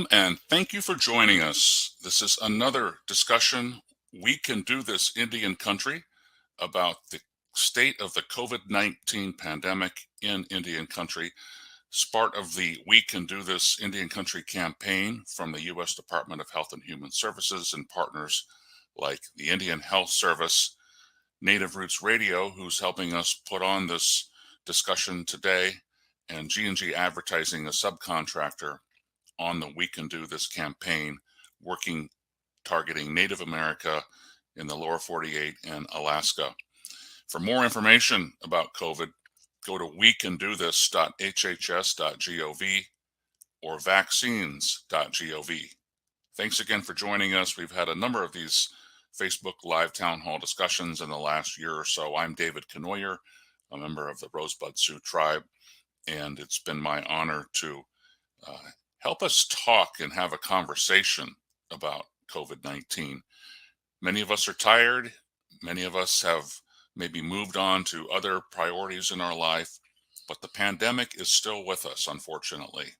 Welcome and thank you for joining us. This is another discussion. We can do this Indian country about the state of the COVID-19 pandemic in Indian country. It's part of the We Can Do This Indian Country campaign from the U.S. Department of Health and Human Services and partners like the Indian Health Service, Native Roots Radio, who's helping us put on this discussion today, and G&G Advertising, a subcontractor on the We Can Do This campaign, working targeting Native America in the lower 48 and Alaska. For more information about COVID, go to wecandothis.hhs.gov or vaccines.gov. Thanks again for joining us. We've had a number of these Facebook Live Town Hall discussions in the last year or so. I'm David Cournoyer, a member of the Rosebud Sioux tribe, and it's been my honor to help us talk and have a conversation about COVID-19. Many of us are tired. Many of us have maybe moved on to other priorities in our life, but the pandemic is still with us, unfortunately.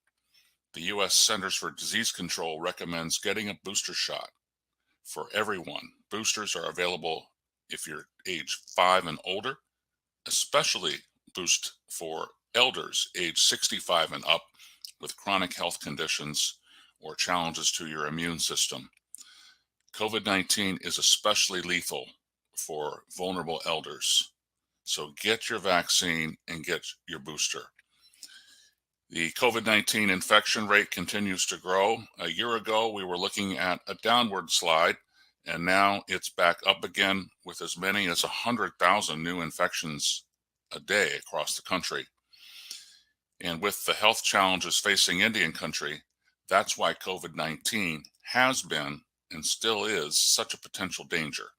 The U.S. Centers for Disease Control recommends getting a booster shot for everyone. Boosters are available if you're age 5 and older, especially boost for elders age 65 and up with chronic health conditions or challenges to your immune system. COVID-19 is especially lethal for vulnerable elders. So get your vaccine and get your booster. The COVID-19 infection rate continues to grow. A year ago, we were looking at a downward slide, and now it's back up again with as many as 100,000 new infections a day across the country. And with the health challenges facing Indian country, that's why COVID-19 has been and still is such a potential danger.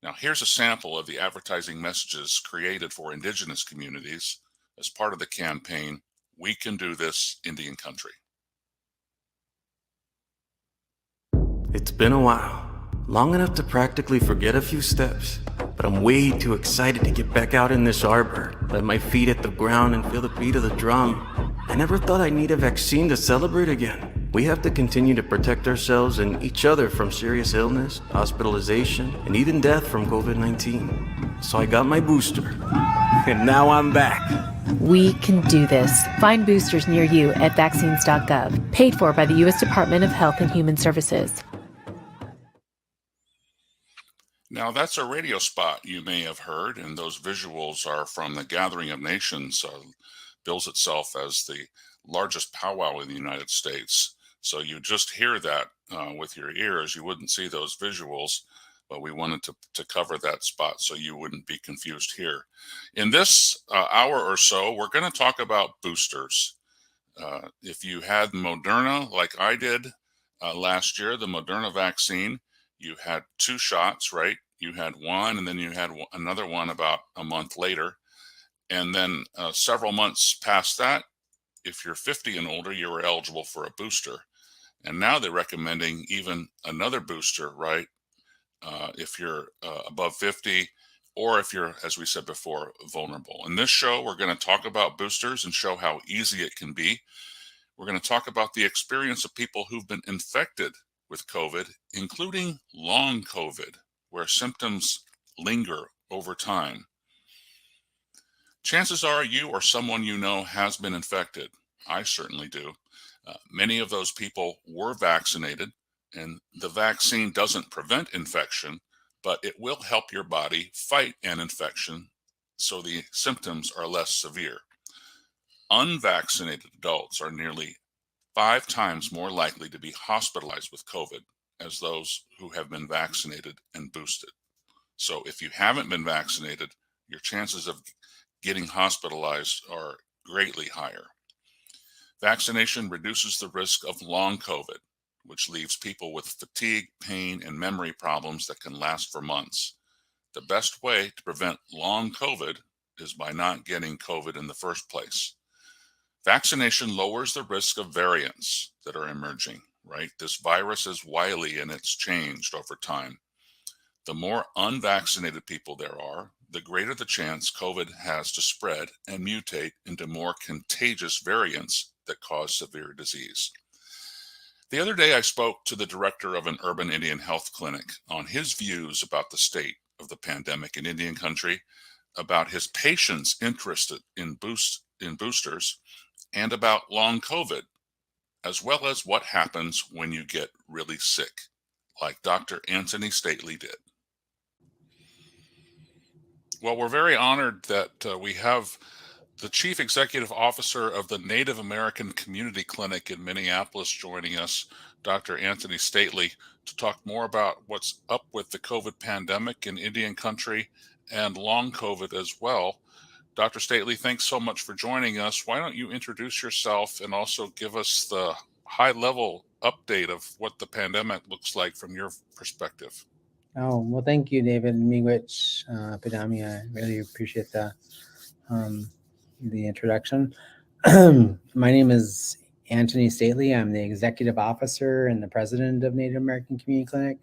Now, here's a sample of the advertising messages created for Indigenous communities as part of the campaign, We Can Do This Indian Country. It's been a while, long enough to practically forget a few steps, but I'm way too excited to get back out in this arbor, let my feet hit the ground and feel the beat of the drum. I never thought I'd need a vaccine to celebrate again. We have to continue to protect ourselves and each other from serious illness, hospitalization, and even death from COVID-19. So I got my booster, and now I'm back. We can do this. Find boosters near you at vaccines.gov, paid for by the U.S. Department of Health and Human Services. Now, that's a radio spot you may have heard, and those visuals are from the Gathering of Nations, bills itself as the largest powwow in the United States. So you just hear that with your ears. You wouldn't see those visuals, but we wanted to cover that spot so you wouldn't be confused here. In this hour or so, we're going to talk about boosters. If you had Moderna, like I did last year, the Moderna vaccine, you had 2 shots, right? You had one, and then you had another one about a month later. And then several months past that, if you're 50 and older, you were eligible for a booster. And now they're recommending even another booster, right? If you're above 50, or if you're, as we said before, vulnerable. In this show, we're going to talk about boosters and show how easy it can be. We're going to talk about the experience of people who've been infected with COVID, including long COVID, where symptoms linger over time. Chances are you or someone you know has been infected. I certainly do. Many of those people were vaccinated, and the vaccine doesn't prevent infection, but it will help your body fight an infection so the symptoms are less severe. Unvaccinated adults are nearly 5 times more likely to be hospitalized with COVID as those who have been vaccinated and boosted. So if you haven't been vaccinated, your chances of getting hospitalized are greatly higher. Vaccination reduces the risk of long COVID, which leaves people with fatigue, pain, and memory problems that can last for months. The best way to prevent long COVID is by not getting COVID in the first place. Vaccination lowers the risk of variants that are emerging, right? This virus is wily and it's changed over time. The more unvaccinated people there are, the greater the chance COVID has to spread and mutate into more contagious variants that cause severe disease. The other day, I spoke to the director of an urban Indian health clinic on his views about the state of the pandemic in Indian country, about his patients' interest in boosters, and about long COVID, as well as what happens when you get really sick, like Dr. Anthony Stately did. Well, we're very honored that we have the Chief Executive Officer of the Native American Community Clinic in Minneapolis joining us, Dr. Anthony Stately, to talk more about what's up with the COVID pandemic in Indian country and long COVID as well. Dr. Stately, thanks so much for joining us. Why don't you introduce yourself and also give us the high level update of what the pandemic looks like from your perspective? Oh, well, thank you, David. Miigwech, Pidami. I really appreciate the introduction. My name is Anthony Stately. I'm the executive officer and the president of Native American Community Clinic.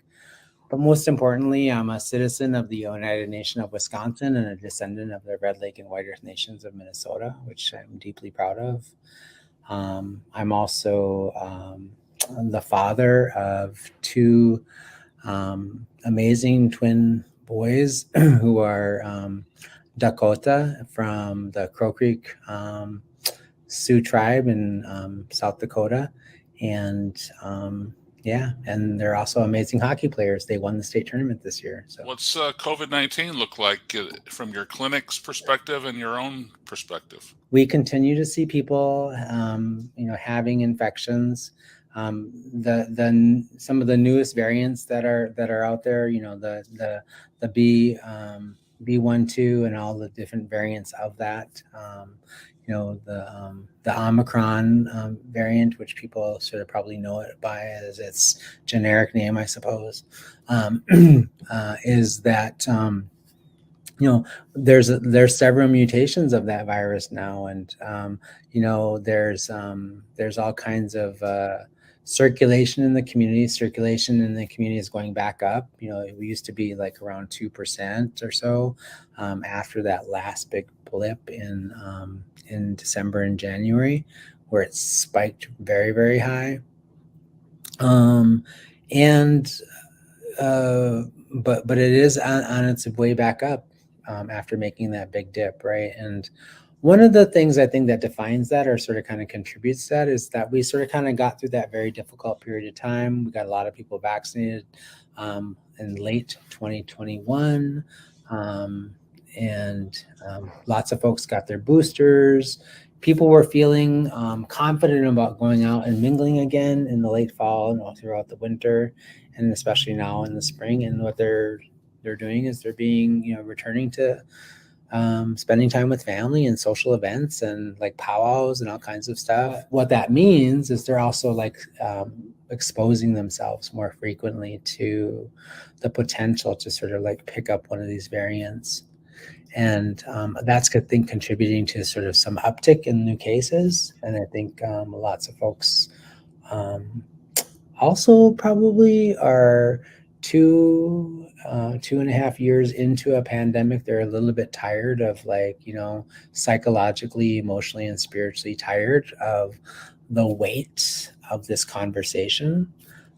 But most importantly, I'm a citizen of the United Nation of Wisconsin and a descendant of the Red Lake and White Earth Nations of Minnesota, which I'm deeply proud of. I'm also the father of two amazing twin boys who are Dakota from the Crow Creek Sioux tribe in South Dakota. And and they're also amazing hockey players. They won the state tournament this year. So what's COVID-19 look like from your clinic's perspective and your own perspective? We continue to see people, having infections. Some of the newest variants that are out there, the B12 and all the different variants of that. The Omicron variant, which people sort of probably know it by as its generic name, I suppose, is that there's several mutations of that virus now, and there's all kinds of circulation in the community. Circulation in the community is going back up. We used to be like around 2% or so after that last big blip in December and January, where it spiked very, very high. But it is on its way back up after making that big dip, right? And one of the things I think that defines that, or sort of kind of contributes to that, is that we sort of kind of got through that very difficult period of time. We got a lot of people vaccinated in late 2021. Lots of folks got their boosters. People were feeling confident about going out and mingling again in the late fall and all throughout the winter, and especially now in the spring. And what they're doing is they're being, returning to spending time with family and social events and like powwows and all kinds of stuff. What that means is they're also exposing themselves more frequently to the potential to sort of pick up one of these variants. And that's, I think, contributing to sort of some uptick in new cases. And I think lots of folks also probably are 2.5 years into a pandemic. They're a little bit tired of psychologically, emotionally, and spiritually tired of the weight of this conversation.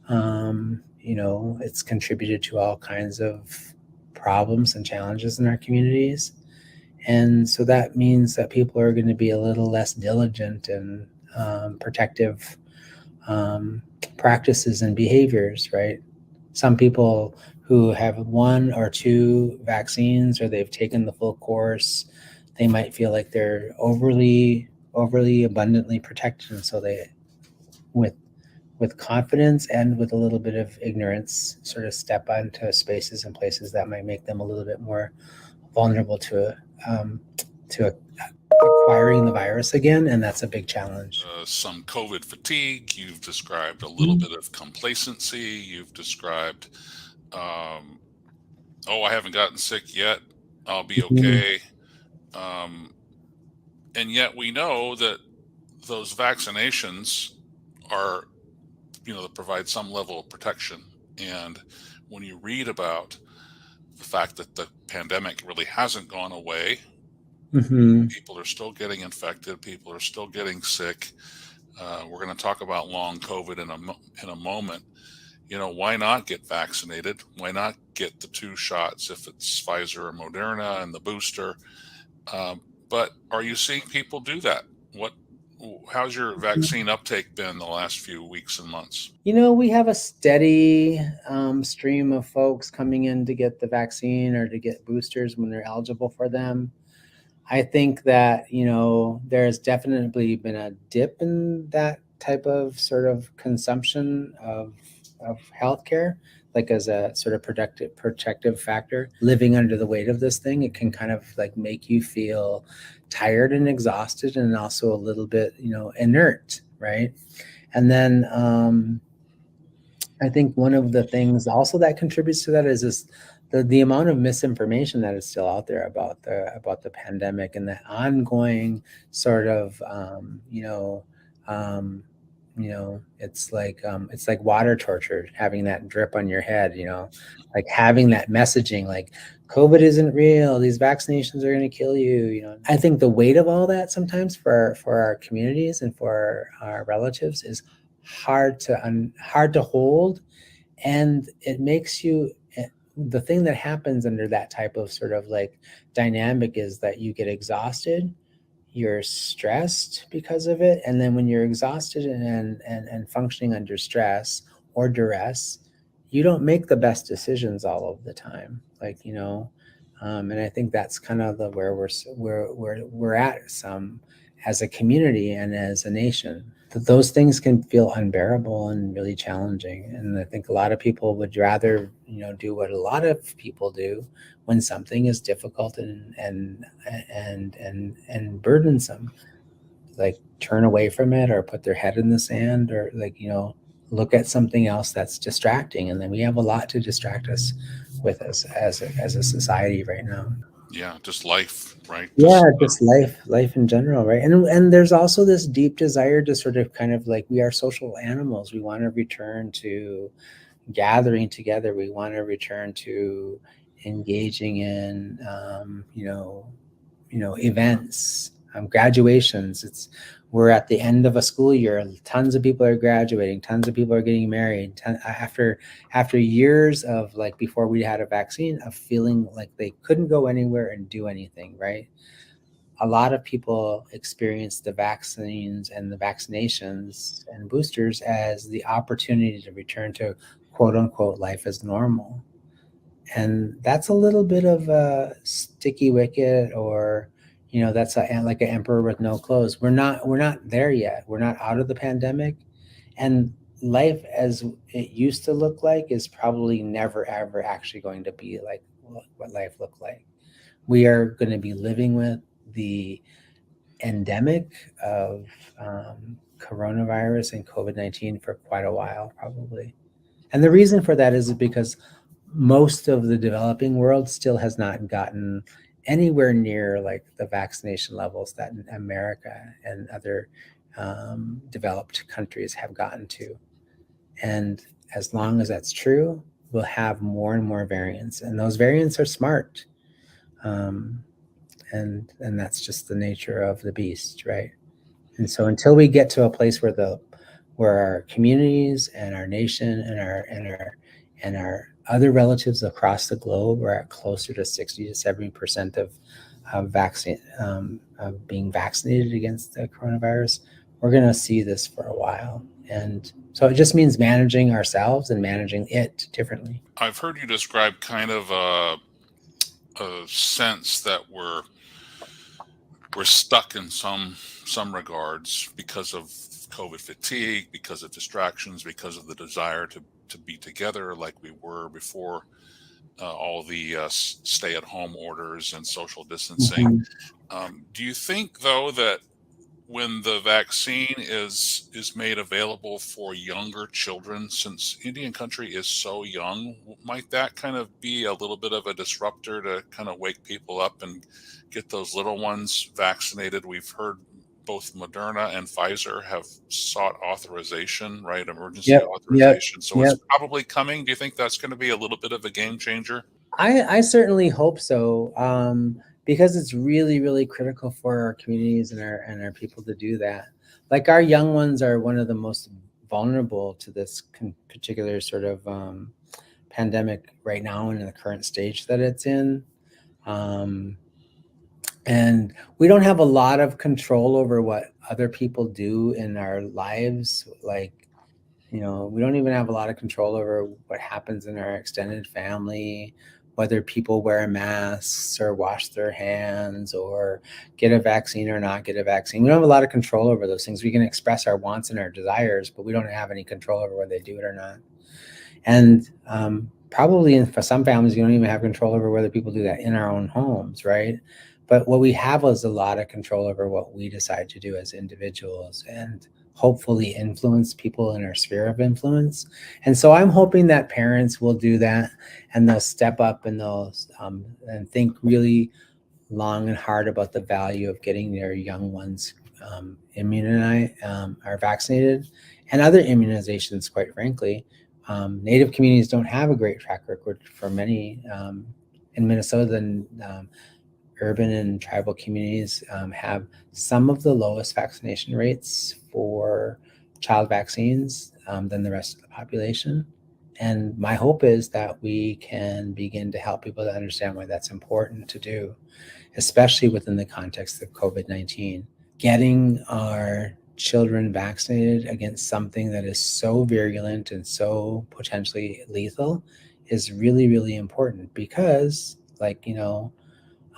It's contributed to all kinds of problems and challenges in our communities. And so that means that people are going to be a little less diligent in protective practices and behaviors, right? Some people who have 1 or 2 vaccines, or they've taken the full course, they might feel like they're overly abundantly protected. And so they, with confidence and with a little bit of ignorance, sort of step onto spaces and places that might make them a little bit more vulnerable to acquiring the virus again, and that's a big challenge. Some COVID fatigue. You've described a little bit of complacency. You've described, I haven't gotten sick yet. I'll be okay. And yet we know that those vaccinations are, that provide some level of protection. And when you read about the fact that the pandemic really hasn't gone away, people are still getting infected, people are still getting sick. We're going to talk about long COVID in a moment. Why not get vaccinated? Why not get the 2 shots if it's Pfizer or Moderna and the booster? But are you seeing people do that? How's your vaccine uptake been the last few weeks and months? We have a steady stream of folks coming in to get the vaccine or to get boosters when they're eligible for them. I think that, there's definitely been a dip in that type of sort of consumption of healthcare, like as a sort of protective factor. Living under the weight of this thing, it can kind of like make you feel tired and exhausted and also a little bit, inert, right? And then I think one of the things also that contributes to that is this the amount of misinformation that is still out there about the pandemic and the ongoing sort of it's like water torture, having that drip on your head, like having that messaging like COVID isn't real, these vaccinations are going to kill you. I think the weight of all that sometimes for our communities and for our relatives is hard to hold, and it makes you, the thing that happens under that type of sort of like dynamic is that you get exhausted, you're stressed because of it, and then when you're exhausted and functioning under stress or duress, you don't make the best decisions all of the time, and I think that's kind of where we're at some as a community and as a nation, that those things can feel unbearable and really challenging. And I think a lot of people would rather, do what a lot of people do when something is difficult and burdensome, like turn away from it or put their head in the sand or look at something else that's distracting. And then we have a lot to distract us with us as a society right now. Yeah, just life, right? Yeah, just life in general, right? And there's also this deep desire to sort of kind of like, we are social animals. We want to return to gathering together. We want to return to engaging in events, graduations. We're at the end of a school year. Tons of people are graduating. Tons of people are getting married. After years of, like, before we had a vaccine, of feeling like they couldn't go anywhere and do anything, right? A lot of people experience the vaccines and the vaccinations and boosters as the opportunity to return to quote unquote life as normal. And that's a little bit of a sticky wicket, or that's like an emperor with no clothes. We're not there yet. We're not out of the pandemic, and life as it used to look like is probably never ever actually going to be like what life looked like. We are going to be living with the endemic of coronavirus and COVID-19 for quite a while, probably. And the reason for that is because most of the developing world still has not gotten anywhere near like the vaccination levels that America and other developed countries have gotten to. And as long as that's true, we'll have more and more variants, and those variants are smart. And that's just the nature of the beast, right? And so until we get to a place where our communities and our nation and our other relatives across the globe are at closer to 60 to 70% of being vaccinated against the coronavirus, we're going to see this for a while. And so it just means managing ourselves and managing it differently. I've heard you describe kind of a sense that we're stuck in some regards because of COVID fatigue, because of distractions, because of the desire to be together like we were before all the stay-at-home orders and social distancing. Do you think, though, that when the vaccine is made available for younger children, since Indian country is so young, might that kind of be a little bit of a disruptor to kind of wake people up and get those little ones vaccinated? We've heard both Moderna and Pfizer have sought authorization, right? Emergency authorization. So it's probably coming. Do you think that's going to be a little bit of a game changer? I certainly hope so. Because it's really, really critical for our communities and our people to do that. like our young ones are one of the most vulnerable to this particular sort of pandemic right now and in the current stage that it's in. And we don't have a lot of control over what other people do in our lives. Like, you know, we don't even have a lot of control over what happens in our extended family, whether people wear masks or wash their hands or get a vaccine or not get a vaccine. We don't have a lot of control over those things. We can express our wants and our desires, but we don't have any control over whether they do it or not. And probably for some families, you don't even have control over whether people do that in our own homes, right? But what we have is a lot of control over what we decide to do as individuals and hopefully influence people in our sphere of influence. And so I'm hoping that parents will do that and they'll step up and they'll and think really long and hard about the value of getting their young ones immunized or vaccinated, and other immunizations, quite frankly. Native communities don't have a great track record for many. In Minnesota, urban and tribal communities have some of the lowest vaccination rates for child vaccines than the rest of the population. And my hope is that we can begin to help people to understand why that's important to do, especially within the context of COVID-19. Getting our children vaccinated against something that is so virulent and so potentially lethal is really, really important because, like, you know,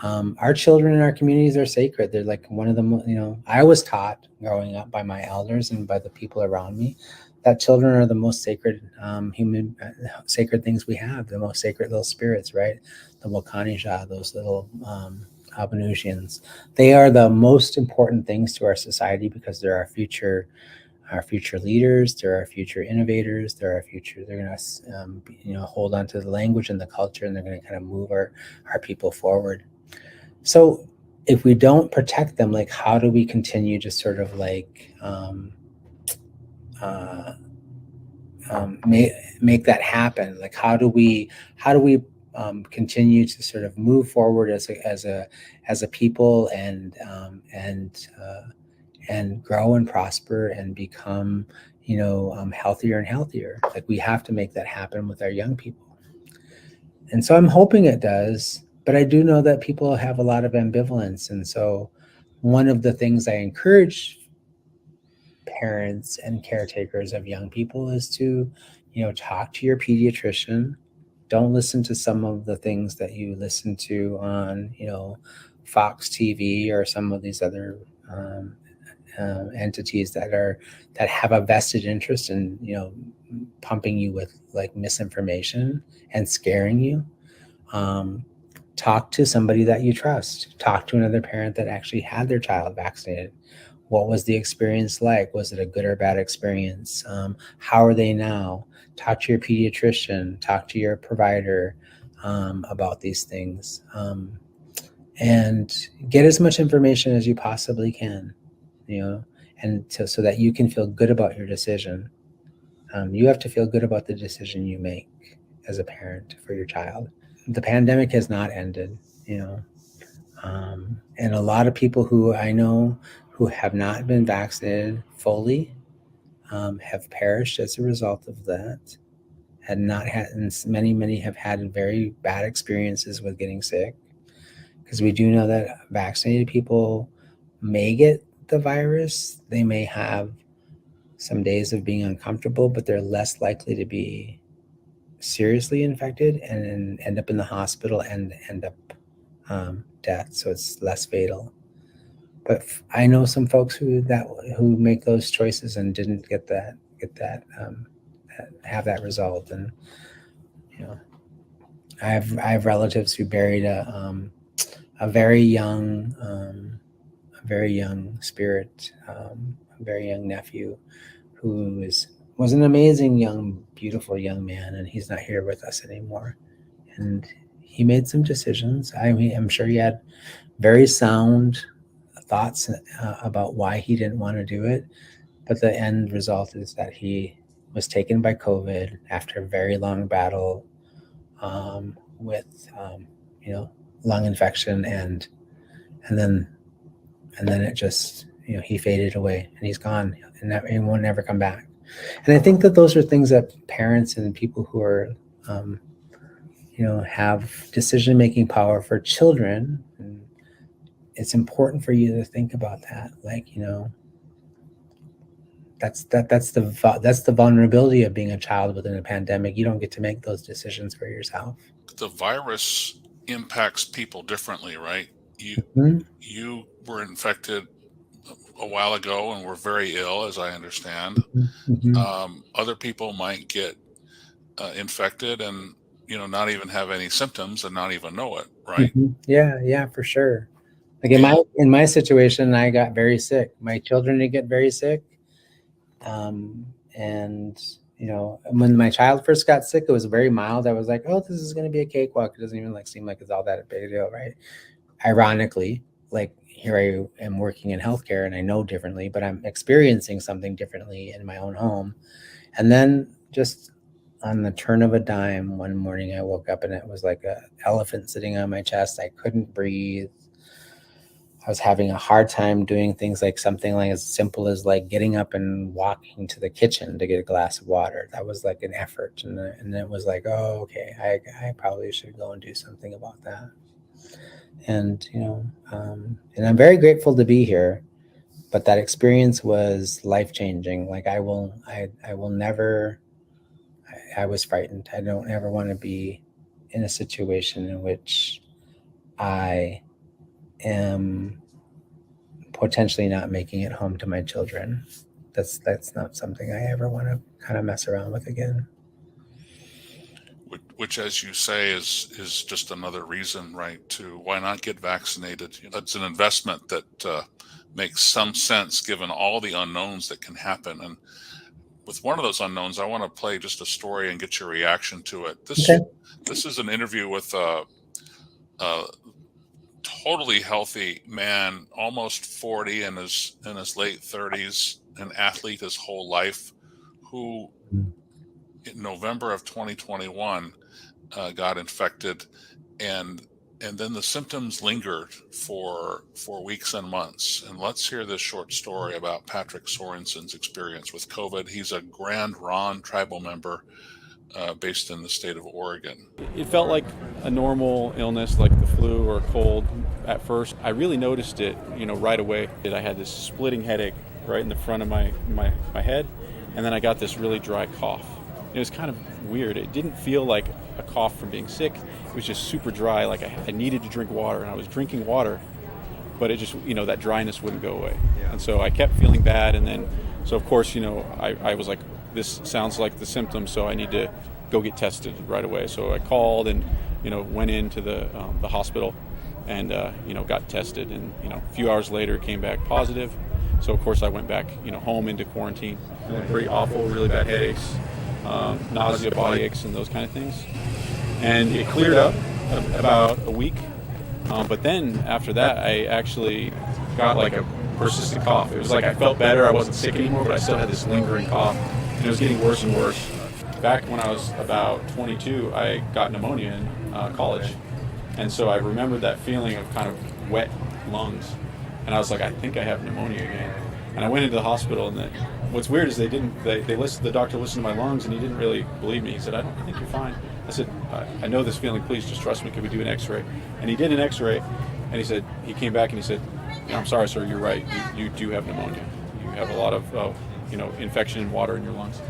our children in our communities are sacred. They're like one of the, you know, I was taught growing up by my elders and by the people around me that children are the most sacred sacred things we have, the most sacred little spirits, right? The Wakanija, those little Abenusians. They are the most important things to our society because they're our future leaders, they're our future innovators, they're going to hold on to the language and the culture, and they're going to kind of move our people forward. So if we don't protect them, like, how do we continue to sort of like make that happen? Like, how do we continue to sort of move forward as a people and grow and prosper and become, healthier and healthier? Like, we have to make that happen with our young people. And so I'm hoping it does, but I do know that people have a lot of ambivalence. And so one of the things I encourage parents and caretakers of young people is to, talk to your pediatrician. Don't listen to some of the things that you listen to on, Fox TV or some of these other entities that have a vested interest in, pumping you with like misinformation and scaring you. Talk to somebody that you trust. Talk to another parent that actually had their child vaccinated. What was the experience like? Was it a good or bad experience? How are they now? Talk to your pediatrician. Talk to your provider about these things. And get as much information as you possibly can, and so that you can feel good about your decision. You have to feel good about the decision you make as a parent for your child. The pandemic has not ended, and a lot of people who I know who have not been vaccinated fully have perished as a result of that, and many have had very bad experiences with getting sick, because we do know that vaccinated people may get the virus. They may have some days of being uncomfortable, but they're less likely to be seriously infected and end up in the hospital and end up death. So it's less fatal. But I know some folks who make those choices and didn't get that have that result. And I have relatives who buried a very young spirit, a very young nephew who was an amazing young, beautiful young man, and he's not here with us anymore. And he made some decisions. I mean, I'm sure he had very sound thoughts about why he didn't want to do it, but the end result is that he was taken by COVID after a very long battle with lung infection, and then he faded away and he's gone, and he won't never come back. And I think that those are things that parents and people who are, have decision-making power for children. And it's important for you to think about that. Like, that's the vulnerability of being a child within a pandemic. You don't get to make those decisions for yourself. The virus impacts people differently, right? You were infected a while ago and were very ill, as I understand. Other people might get infected and not even have any symptoms and not even know it, right? Yeah, for sure. Like in my situation, I got very sick. My children did get very sick. And when my child first got sick, it was very mild. I was like, oh, this is going to be a cakewalk. It doesn't even seem like it's all that big a deal, right? Ironically, here I am working in healthcare and I know differently, but I'm experiencing something differently in my own home. And then just on the turn of a dime, one morning I woke up and it was like an elephant sitting on my chest. I couldn't breathe. I was having a hard time doing things something as simple as getting up and walking to the kitchen to get a glass of water. That was an effort. And it was oh, okay, I probably should go and do something about that. And, and I'm very grateful to be here, but that experience was life-changing. I will never, I was frightened. I don't ever want to be in a situation in which I am potentially not making it home to my children. That's not something I ever want to kind of mess around with again. Which, as you say, is just another reason, right, to why not get vaccinated. It's an investment that makes some sense given all the unknowns that can happen. And with one of those unknowns, I want to play just a story and get your reaction to it. This is an interview with a totally healthy man, almost 40, in his late 30s, an athlete his whole life, who in November of 2021 got infected, and then the symptoms lingered for weeks and months. And let's hear this short story about Patrick Sorensen's experience with COVID. He's a Grand Ronde tribal member based in the state of Oregon. It felt like a normal illness, like the flu or a cold at first. I really noticed it, right away. I had this splitting headache right in the front of my head, and then I got this really dry cough. It was kind of weird. It didn't feel like a cough from being sick. It was just super dry. I needed to drink water, and I was drinking water, but it just, that dryness wouldn't go away. And so I kept feeling bad. And then, so of course, I was like, this sounds like the symptoms, so I need to go get tested right away. So I called and, went into the hospital and, got tested. And, a few hours later, came back positive. So of course I went back, home into quarantine. Feeling pretty awful, really bad headaches. Nausea, body aches, and those kind of things. And it cleared up about a week. But then after that, I actually got a persistent cough. It was I felt better. I wasn't sick anymore, but I still had this lingering cough. And it was getting worse and worse. Back when I was about 22, I got pneumonia in college. And so I remembered that feeling of kind of wet lungs. And I was like, I think I have pneumonia again. And I went into the hospital, and what's weird is the doctor listened to my lungs, and he didn't really believe me. He said, I think you're fine. I said, I know this feeling, please just trust me, can we do an x-ray? And he did an x-ray, and he came back and he said, I'm sorry, sir, you're right, you do have pneumonia. You have a lot of, infection and water in your lungs.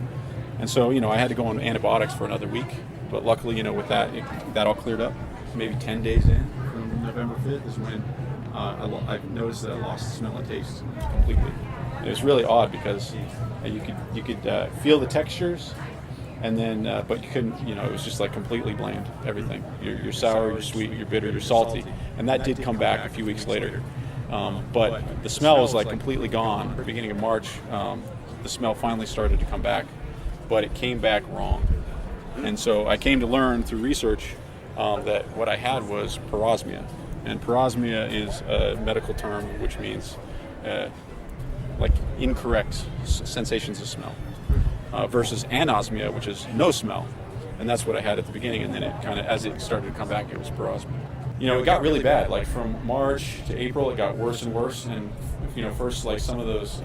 And so, I had to go on antibiotics for another week, but luckily, with that, that all cleared up. Maybe 10 days in, from November 5th is when I noticed that I lost the smell and taste completely. It was really odd because you could feel the textures, and then but you couldn't. It was just completely bland. Everything. You're sour, you're sweet, you're bitter, you're salty, and that did come back a few weeks later. But the smell was completely gone. At the beginning of March, the smell finally started to come back, but it came back wrong. And so I came to learn through research that what I had was parosmia. And parosmia is a medical term which means incorrect sensations of smell, versus anosmia, which is no smell. And that's what I had at the beginning. And then it kind of, as it started to come back, it was parosmia. it got really bad. Like from March to April, it got worse and worse. And first like some of those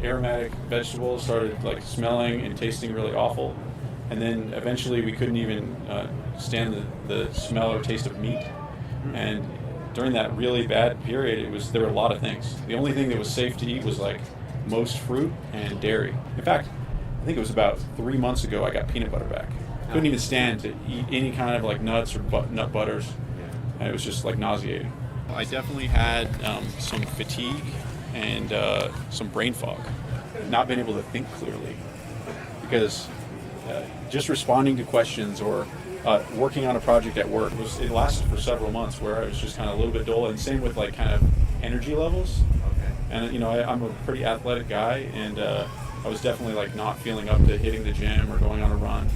aromatic vegetables started like smelling and tasting really awful, and then eventually we couldn't even stand the smell or taste of meat. And during that really bad period, there were a lot of things. The only thing that was safe to eat was like most fruit and dairy. In fact, I think it was about 3 months ago I got peanut butter back. Couldn't even stand to eat any kind of like nuts or nut butters, and it was just like nauseating. I definitely had some fatigue and some brain fog, not being able to think clearly, because just responding to questions or working on a project at work it lasted for several months where I was just kind of a little bit dull, and same with like kind of energy levels. And I'm a pretty athletic guy, and I was definitely like not feeling up to hitting the gym or going on a run.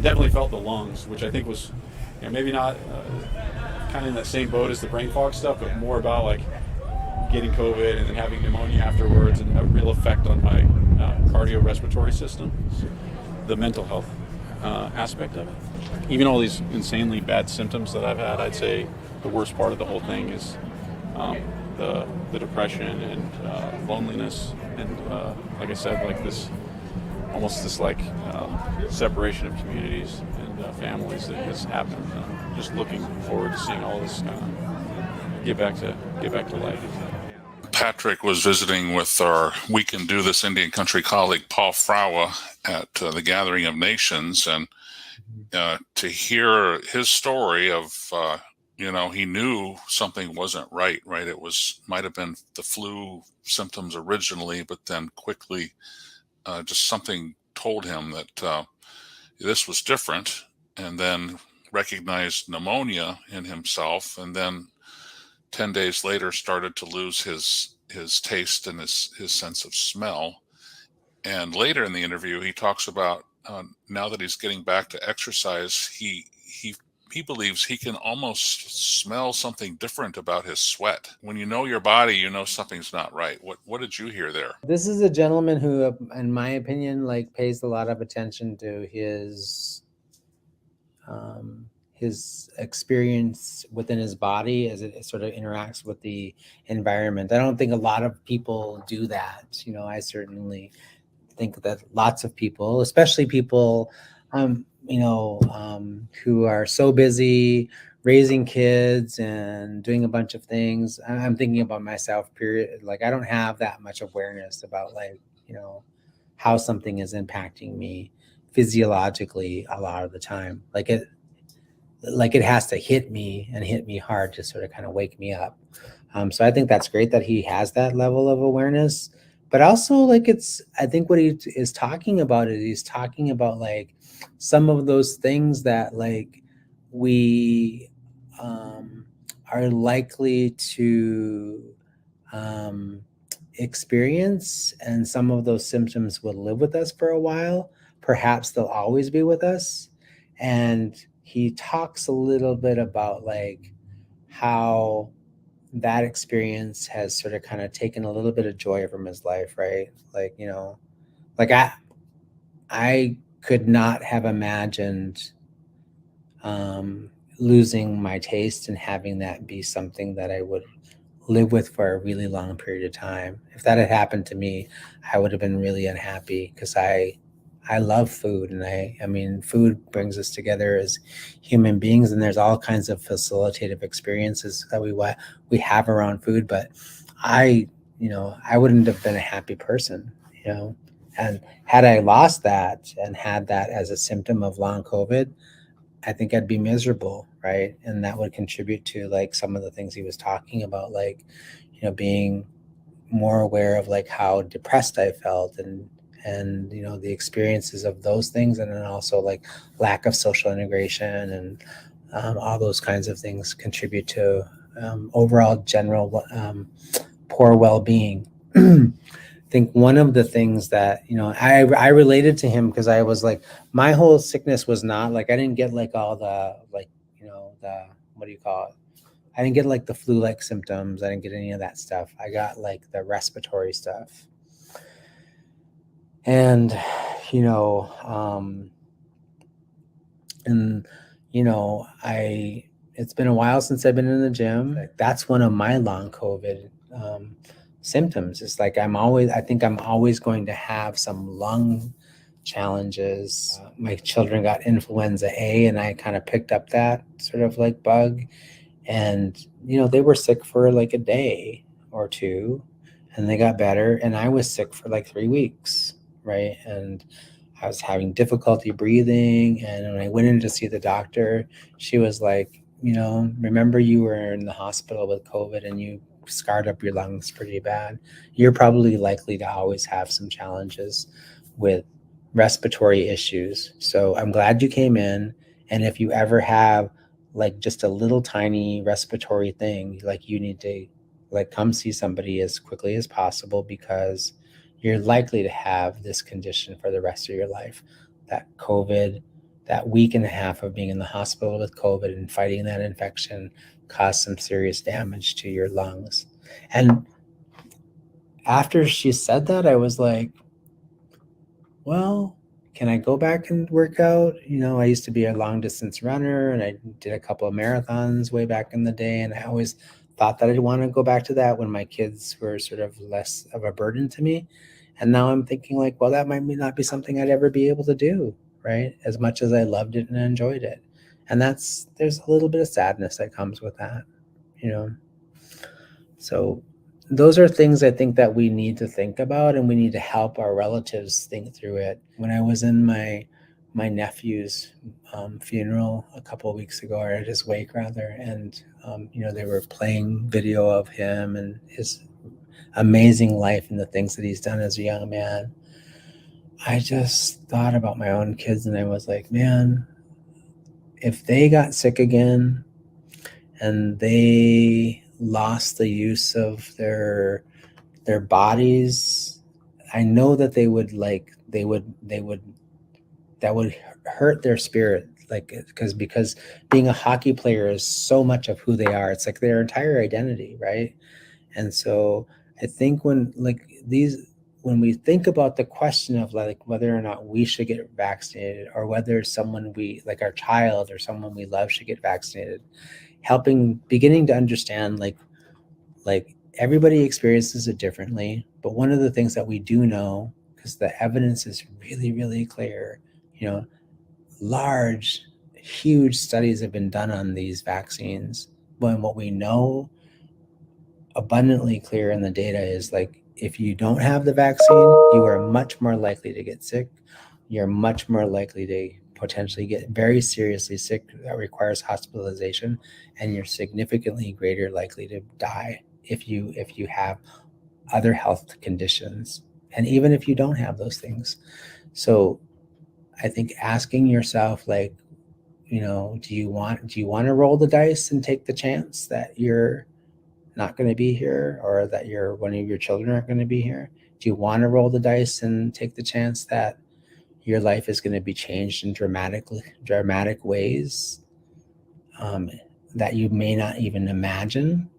Definitely felt the lungs, which I think was maybe not kind of in that same boat as the brain fog stuff, but more about like getting COVID and then having pneumonia afterwards, and a real effect on my cardiorespiratory system, the mental health aspect of it. Even all these insanely bad symptoms that I've had, I'd say the worst part of the whole thing is the depression and loneliness, and like I said, like this like separation of communities and families that has happened. Just looking forward to seeing all this get back to life. Patrick was visiting with our We Can Do This Indian Country colleague Paul Fraua at the Gathering of Nations, and to hear his story of he knew something wasn't right. It might have been the flu symptoms originally, but then quickly just something told him that this was different, and then recognized pneumonia in himself, and then 10 days later started to lose his taste and his sense of smell. And later in the interview, he talks about now that he's getting back to exercise, he believes he can almost smell something different about his sweat. When you know your body, you know something's not right. What did you hear there? This is a gentleman who, in my opinion, like pays a lot of attention to his experience within his body as it sort of interacts with the environment. I don't think a lot of people do that. I certainly think that lots of people, especially people, who are so busy raising kids and doing a bunch of things. I'm thinking about myself, period. Like, I don't have that much awareness about how something is impacting me physiologically a lot of the time. Like it has to hit me and hit me hard to sort of kind of wake me up. So I think that's great that he has that level of awareness, but also I think what he is talking about is he's talking about like some of those things that like we are likely to experience, and some of those symptoms will live with us for a while. Perhaps they'll always be with us. And he talks a little bit about like how that experience has sort of kind of taken a little bit of joy from his life, right? Like, like I could not have imagined losing my taste and having that be something that I would live with for a really long period of time. If that had happened to me, I would have been really unhappy, because I love food, and I mean, food brings us together as human beings, and there's all kinds of facilitative experiences that we have around food. But I wouldn't have been a happy person, and had I lost that and had that as a symptom of long COVID, I think I'd be miserable, right? And that would contribute to like some of the things he was talking about, like, being more aware of like how depressed I felt, and the experiences of those things, and then also like lack of social integration, and all those kinds of things contribute to overall general poor well-being. I think one of the things that I related to him, because I was like, my whole sickness was not like, I didn't get like all the like the, what do you call it, I didn't get like the flu-like symptoms. I didn't get any of that stuff. I got like the respiratory stuff. And, it's been a while since I've been in the gym. That's one of my long COVID symptoms. It's like I think I'm always going to have some lung challenges. My children got influenza A, and I kind of picked up that sort of like bug. And, they were sick for like a day or two, and they got better. And I was sick for like 3 weeks, right? And I was having difficulty breathing. And when I went in to see the doctor, she was like, remember you were in the hospital with COVID and you scarred up your lungs pretty bad. You're probably likely to always have some challenges with respiratory issues. So I'm glad you came in. And if you ever have like just a little tiny respiratory thing, like you need to like come see somebody as quickly as possible, because you're likely to have this condition for the rest of your life. That COVID, that week and a half of being in the hospital with COVID and fighting that infection caused some serious damage to your lungs. And after she said that, I was like, well, can I go back and work out? I used to be a long distance runner, and I did a couple of marathons way back in the day. And I always thought that I'd want to go back to that when my kids were sort of less of a burden to me. And now I'm thinking like, well, that might not be something I'd ever be able to do, right? As much as I loved it and enjoyed it. And there's a little bit of sadness that comes with that, So those are things I think that we need to think about, and we need to help our relatives think through it. When I was in my nephew's funeral a couple of weeks ago, or at his wake rather, and they were playing video of him and his amazing life and the things that he's done as a young man. I just thought about my own kids, and I was like, man, if they got sick again and they lost the use of their bodies, I know that that would hurt their spirit, like because being a hockey player is so much of who they are. It's like their entire identity, right? And so I think when we think about the question of like whether or not we should get vaccinated, or whether someone we like, our child or someone we love, should get vaccinated, beginning to understand like everybody experiences it differently. But one of the things that we do know, because the evidence is really, really clear, large, huge studies have been done on these vaccines. But what we know abundantly clear in the data is like, if you don't have the vaccine, you are much more likely to get sick. You're much more likely to potentially get very seriously sick that requires hospitalization, and you're significantly greater likely to die if you have other health conditions, and even if you don't have those things. So I think asking yourself, like, do you want to roll the dice and take the chance that you're not going to be here, or that one of your children aren't going to be here? Do you want to roll the dice and take the chance that your life is going to be changed in dramatic ways that you may not even imagine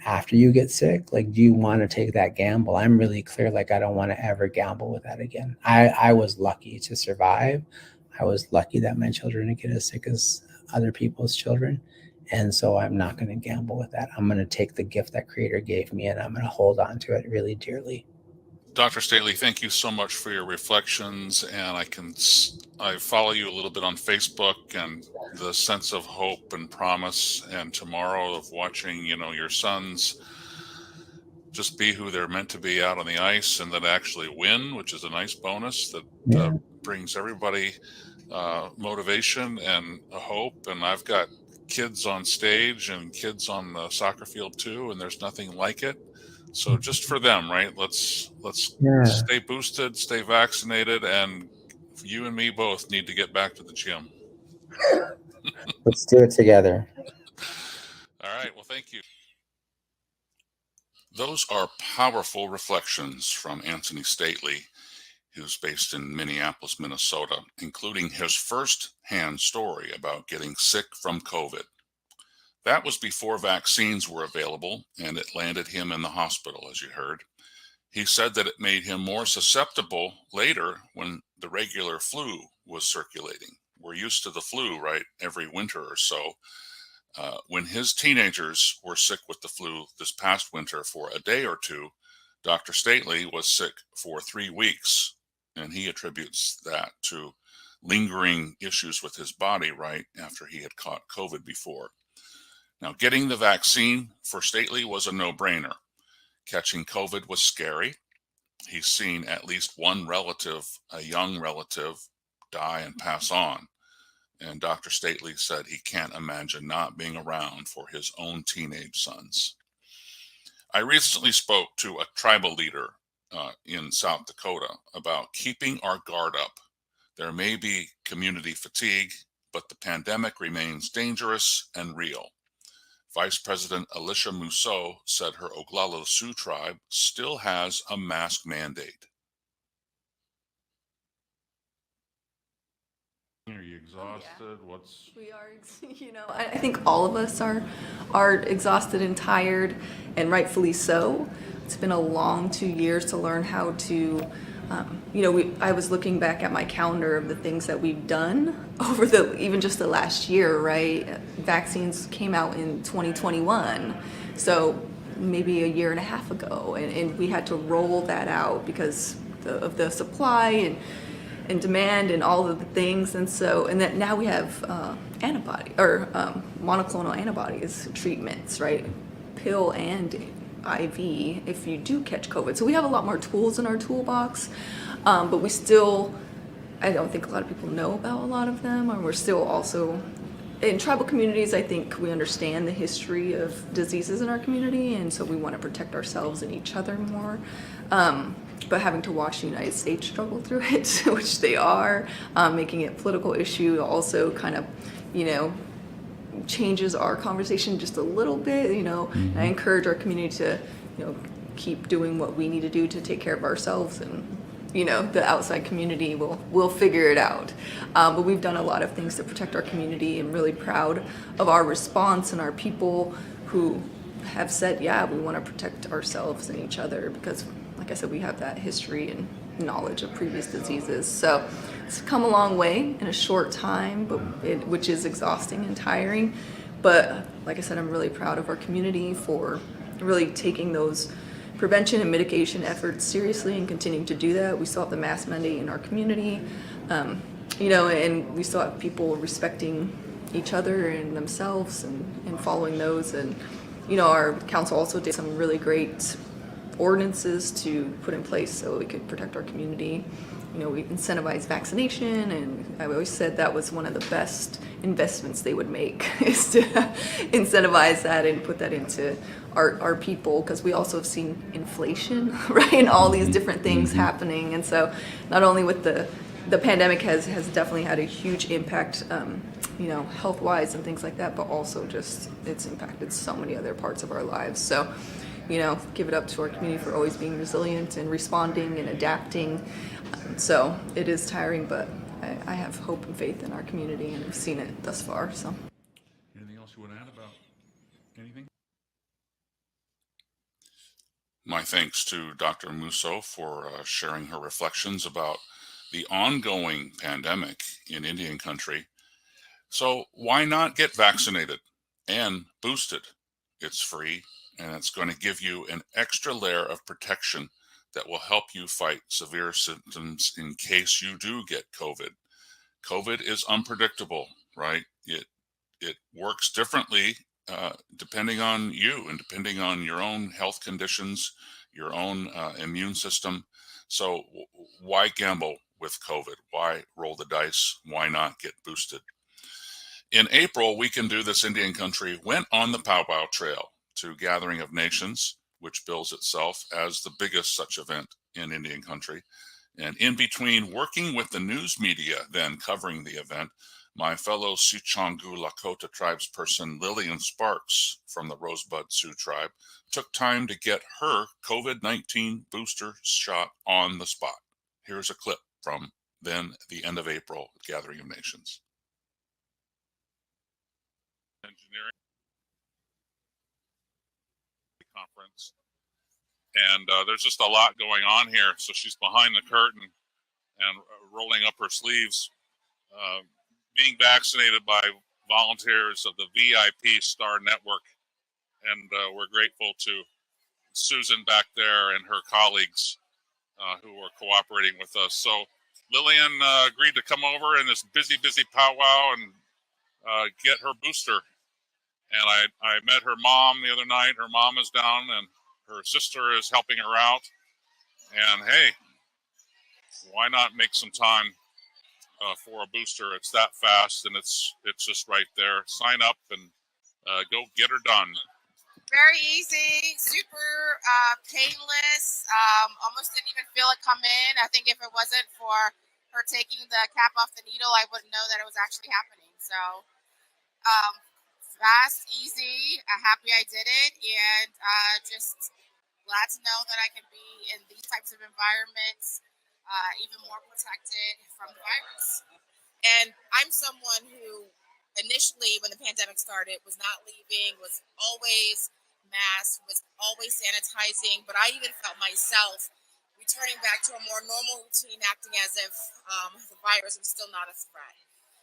after you get sick? Like, do you want to take that gamble? I'm really clear, like, I don't want to ever gamble with that again. I was lucky to survive. I was lucky that my children didn't get as sick as other people's children. And so I'm not going to gamble with that. I'm going to take the gift that Creator gave me, and I'm going to hold on to it really dearly. Dr. Staley, thank you so much for your reflections. And I follow you a little bit on Facebook, and the sense of hope and promise and tomorrow of watching, your sons just be who they're meant to be out on the ice, and then actually win, which is a nice bonus that brings everybody motivation and a hope. And I've got kids on stage and kids on the soccer field too, and there's nothing like it. So just for them, right? Let's stay boosted, stay vaccinated, and you and me both need to get back to the gym. Let's do it together. All right. Well, thank you. Those are powerful reflections from Anthony Stately, who's based in Minneapolis, Minnesota, including his first-hand story about getting sick from COVID. That was before vaccines were available, and it landed him in the hospital, as you heard. He said that it made him more susceptible later when the regular flu was circulating. We're used to the flu, right, every winter or so. When his teenagers were sick with the flu this past winter for a day or two, Dr. Stately was sick for 3 weeks, and he attributes that to lingering issues with his body right after he had caught COVID before. Now, getting the vaccine for Stately was a no-brainer. Catching COVID was scary. He's seen at least one relative, a young relative, die and pass on. And Dr. Stately said he can't imagine not being around for his own teenage sons. I recently spoke to a tribal leader in South Dakota about keeping our guard up. There may be community fatigue, but the pandemic remains dangerous and real. Vice President Alicia Mousseau said her Oglala Sioux tribe still has a mask mandate. Are you exhausted? Yeah. What's We are, I think all of us are exhausted and tired, and rightfully so. It's been a long 2 years to learn how to, I was looking back at my calendar of the things that we've done over even just the last year, right? Vaccines came out in 2021, so maybe a year and a half ago, and we had to roll that out because of the supply and demand and all of the things, and that now we have monoclonal antibodies treatments, right? Pill and IV if you do catch COVID. So we have a lot more tools in our toolbox, but we still, I don't think a lot of people know about a lot of them, and we're still also, in tribal communities, I think we understand the history of diseases in our community, and so we want to protect ourselves and each other more. But having to watch the United States struggle through it, which they are, making it a political issue also kind of, changes our conversation just a little bit, And I encourage our community to, keep doing what we need to do to take care of ourselves, and, the outside community will figure it out. But we've done a lot of things to protect our community, and really proud of our response and our people who have said, yeah, we want to protect ourselves and each other because, like I said, we have that history and knowledge of previous diseases. So it's come a long way in a short time, which is exhausting and tiring. But like I said, I'm really proud of our community for really taking those prevention and mitigation efforts seriously and continuing to do that. We still have the mask mandate in our community, and we still have people respecting each other and themselves and following those. And, our council also did some really great ordinances to put in place so we could protect our community. We incentivize vaccination, and I always said that was one of the best investments they would make is to incentivize that and put that into our people, because we also have seen inflation, right, and all these different things happening. And so not only with the pandemic has definitely had a huge impact, health-wise and things like that, but also just it's impacted so many other parts of our lives. So, give it up to our community for always being resilient and responding and adapting. So it is tiring, but I have hope and faith in our community, and I've seen it thus far. So. Anything else you want to add about anything? My thanks to Dr. Mousseau for sharing her reflections about the ongoing pandemic in Indian country. So why not get vaccinated and boosted? It's free, and it's going to give you an extra layer of protection that will help you fight severe symptoms in case you do get COVID. COVID is unpredictable, right? It works differently depending on you and depending on your own health conditions, your own immune system. So why gamble with COVID? Why roll the dice? Why not get boosted? In April, We Can Do This Indian Country went on the Powwow Trail to Gathering of Nations, which bills itself as the biggest such event in Indian country. And in between working with the news media then covering the event, my fellow Sicangu Lakota tribesperson Lillian Sparks from the Rosebud Sioux tribe took time to get her COVID-19 booster shot on the spot. Here's a clip from then the end of April Gathering of Nations. Engineering conference, and there's just a lot going on here. So she's behind the curtain and rolling up her sleeves. Being vaccinated by volunteers of the VIP Star Network, and we're grateful to Susan back there and her colleagues who are cooperating with us. So Lillian agreed to come over in this busy powwow and get her booster. And I met her mom the other night. Her mom is down, and her sister is helping her out. And hey, why not make some time for a booster? It's that fast, and it's just right there. Sign up and go get her done. Very easy, super painless. Almost didn't even feel it come in. I think if it wasn't for her taking the cap off the needle, I wouldn't know that it was actually happening. So fast, easy. Happy I did it, and just glad to know that I can be in these types of environments, even more protected from the virus. And I'm someone who initially, when the pandemic started, was not leaving, was always masked, was always sanitizing, but I even felt myself returning back to a more normal routine, acting as if the virus was still not a threat.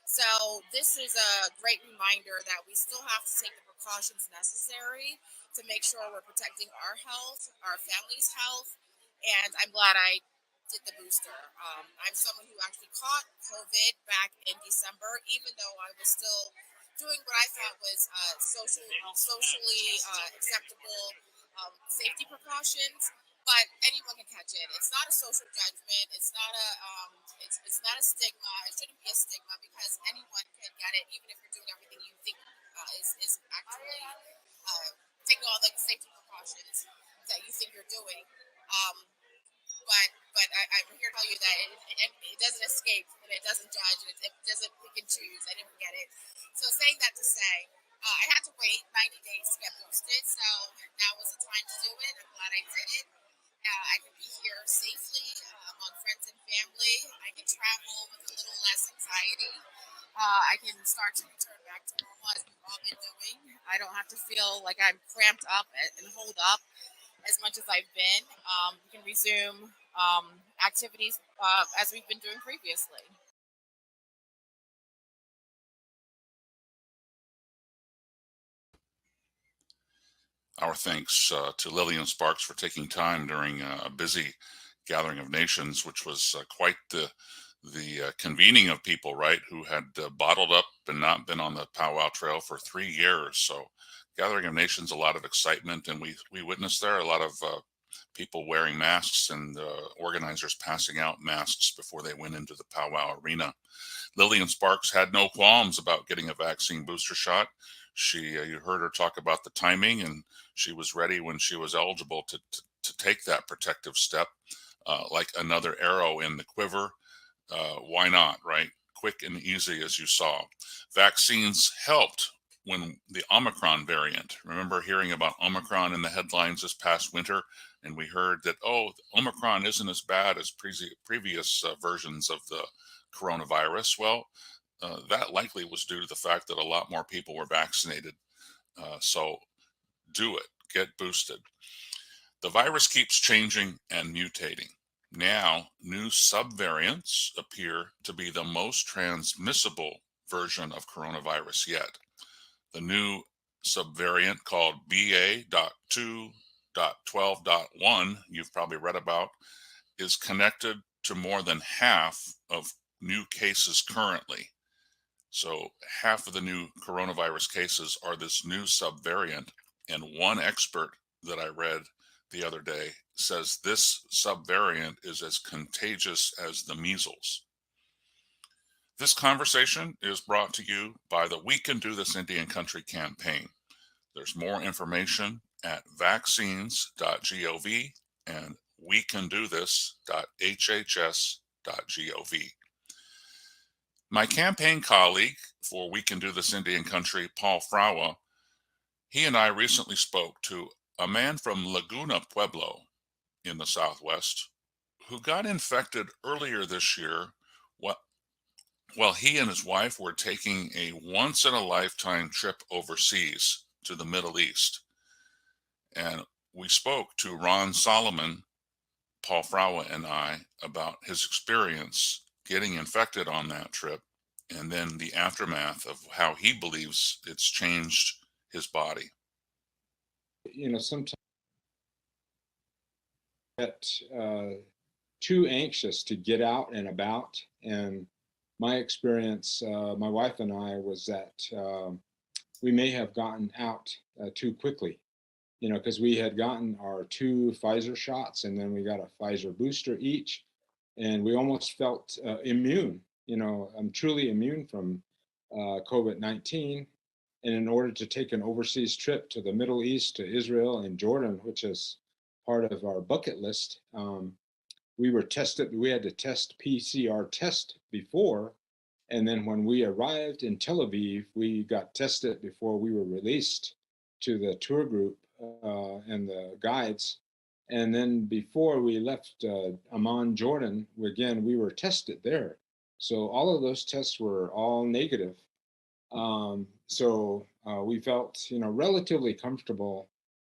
So this is a great reminder that we still have to take the precautions necessary to make sure we're protecting our health, our family's health, and I'm glad I did the booster. I'm someone who actually caught COVID back in December, even though I was still doing what I thought was socially acceptable safety precautions. But anyone can catch it. It's not a social judgment. It's not a it's not a stigma. It shouldn't be a stigma because anyone can get it, even if you're doing everything you think is actually taking all the safety precautions that you think you're doing. But I'm here to tell you that it doesn't escape and it doesn't judge. It doesn't pick and choose. I didn't get it. So saying that to say, I had to wait 90 days to get boosted. So now was the time to do it. I'm glad I did it. I can be here safely among friends and family. I can travel with a little less anxiety. I can start to return back to normal as we've all been doing. I don't have to feel like I'm cramped up and holed up as much as I've been. We can resume activities as we've been doing previously. Our thanks to Lillian Sparks for taking time during a busy gathering of nations, which was quite the convening of people, right, who had bottled up and not been on the powwow trail for 3 years. So gathering of nations, a lot of excitement, and we witnessed there a lot of people wearing masks and organizers passing out masks before they went into the powwow arena. Lillian Sparks had no qualms about getting a vaccine booster shot. You heard her talk about the timing, and she was ready when she was eligible to take that protective step, like another arrow in the quiver. Why not, right? Quick and easy, as you saw. Vaccines helped when the Omicron variant. Remember hearing about Omicron in the headlines this past winter, and we heard that, oh, Omicron isn't as bad as previous versions of the coronavirus. Well, that likely was due to the fact that a lot more people were vaccinated. So do it, get boosted. The virus keeps changing and mutating. Now, new subvariants appear to be the most transmissible version of coronavirus yet. The new subvariant called BA.2.12.1, you've probably read about, is connected to more than half of new cases currently. So half of the new coronavirus cases are this new subvariant. And one expert that I read the other day says this subvariant is as contagious as the measles. This conversation is brought to you by the We Can Do This Indian Country campaign. There's more information at vaccines.gov and wecandothis.hhs.gov. My campaign colleague for We Can Do This Indian Country, Paul Fraua, he and I recently spoke to a man from Laguna Pueblo in the Southwest who got infected earlier this year while he and his wife were taking a once-in-a-lifetime trip overseas to the Middle East. And we spoke to Ron Solomon, Paul Fraua, and I about his experience getting infected on that trip and then the aftermath of how he believes it's changed his body. Sometimes I get too anxious to get out and about. And my experience, my wife and I, was that we may have gotten out too quickly, because we had gotten our 2 Pfizer shots and then we got a Pfizer booster each. And we almost felt immune. I'm truly immune from COVID-19. And in order to take an overseas trip to the Middle East, to Israel and Jordan, which is part of our bucket list, we were tested. We had to test PCR test before. And then when we arrived in Tel Aviv, we got tested before we were released to the tour group and the guides. And then before we left Amman, Jordan, again, we were tested there. So all of those tests were all negative. So we felt, relatively comfortable.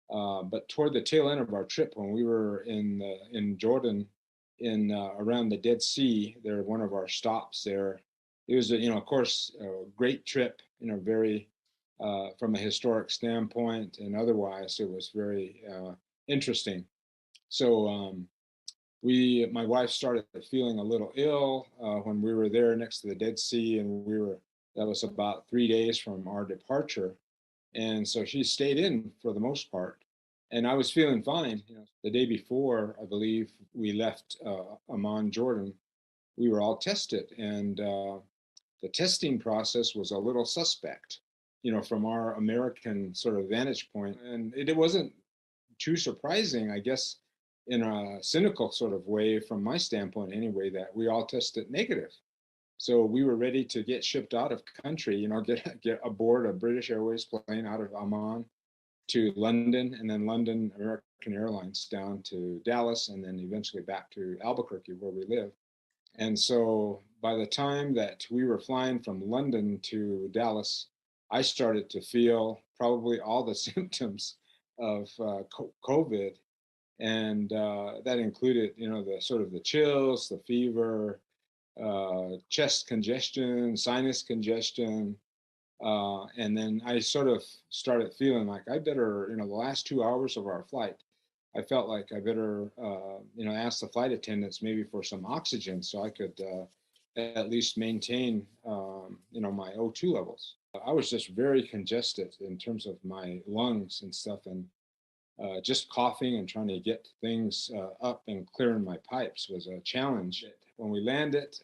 But toward the tail end of our trip, when we were in Jordan, in around the Dead Sea, there one of our stops there. It was, of course, a great trip. Very from a historic standpoint and otherwise, it was very interesting. So my wife started feeling a little ill when we were there next to the Dead Sea, and that was about 3 days from our departure. And so she stayed in for the most part. And I was feeling fine. The day before, I believe, we left Amman, Jordan, we were all tested. And the testing process was a little suspect, from our American sort of vantage point. And it wasn't too surprising, I guess, in a cynical sort of way, from my standpoint anyway, that we all tested negative. So we were ready to get shipped out of country, get aboard a British Airways plane out of Amman to London, and then London American Airlines down to Dallas, and then eventually back to Albuquerque, where we live. And so by the time that we were flying from London to Dallas, I started to feel probably all the symptoms of COVID. And that included, the sort of the chills, the fever, chest congestion, sinus congestion. And then I sort of started feeling like I better, the last 2 hours of our flight, I felt like I better, ask the flight attendants maybe for some oxygen so I could at least maintain, my O2 levels. I was just very congested in terms of my lungs and stuff, and just coughing and trying to get things up and clearing my pipes was a challenge. When we landed,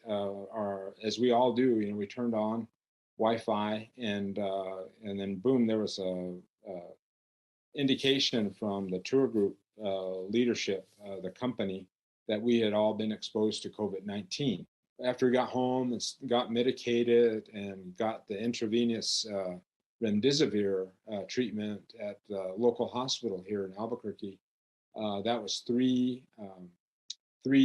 as we all do, we turned on Wi-Fi, and then boom, there was a indication from the tour group leadership, the company, that we had all been exposed to COVID-19. After we got home and got medicated and got the intravenous remdesivir treatment at the local hospital here in Albuquerque, that was 3